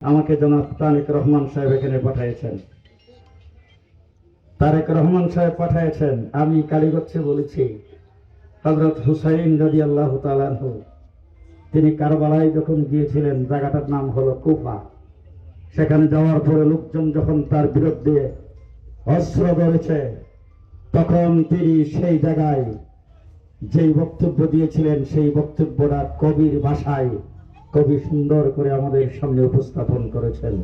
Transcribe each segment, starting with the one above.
আমাকে জনাব তারেক রহমান সাহেব এখানে পাঠিয়েছেন। তারেক রহমান সাহেব পাঠিয়েছেন। আমি কালীগঞ্জে বলেছি, হযরত হুসাইন রাদিয়াল্লাহু তাআলা আনহু তিনি কারবালায় যখন গিয়েছিলেন, জায়গাটার নাম হলো কুফা। সেখানে যাওয়ার পরে লোকজন যখন তার বিরুদ্ধে অস্ত্র ধরেছে, তখন তিনি সেই জায়গায় যেই বক্তব্য দিয়েছিলেন, সেই বক্তব্যটা কবির ভাষায় কবি সুন্দর করে আমাদের সামনে উপস্থাপন করেছেন।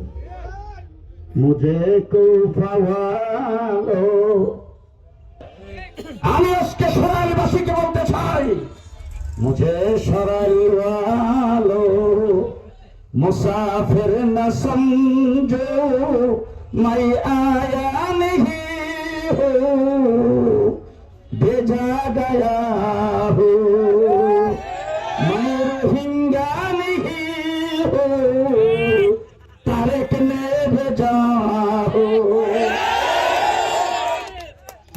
মুঝে কুফা ওয়ালো, আমি আজকে সরাইলবাসীকে বলতে চাই, মুঝে সরাইল ওয়ালো মুসাফির না সমঝো, मैं आया नहीं हूँ, भेजा गया हूँ, मैं रोहिंग्या नहीं हूँ, तारेक ने भेजा हूँ,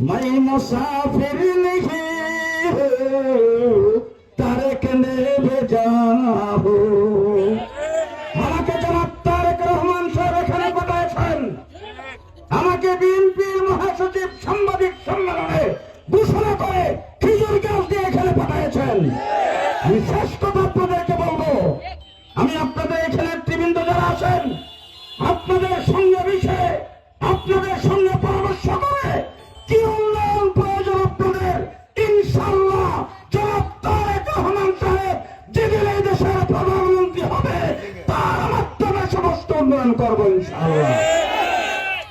मैं मुसाफिर नहीं हूँ, तारेक ने भेजा हूँ। আমাকে জনাব তারেক রহমান সাহেব এখানে পাঠিয়েছেন। আমাকে বিএনপির মহাসচিব সাংবাদিক সম্মেলনে ঘোষণা করে খেজুর গাছ দিয়ে এখানে পাঠিয়েছেন। আমি শেষ কথা আপনাদেরকে বলবো, আমি আপনাদের এখানে নেতৃবৃন্দ যারা আছেন, আপনাদের সঙ্গে বিষয়ে আপনাদের সঙ্গে পরামর্শ করে কি উন্নয়ন প্রয়োজন আপনাদের, ইনশাআল্লাহ জনাব তারেক রহমান সাহেব যেদিন এই দেশের প্রধানমন্ত্রী হবে, তার মাধ্যমে সমস্ত উন্নয়ন করবো ইনশাআল্লাহ।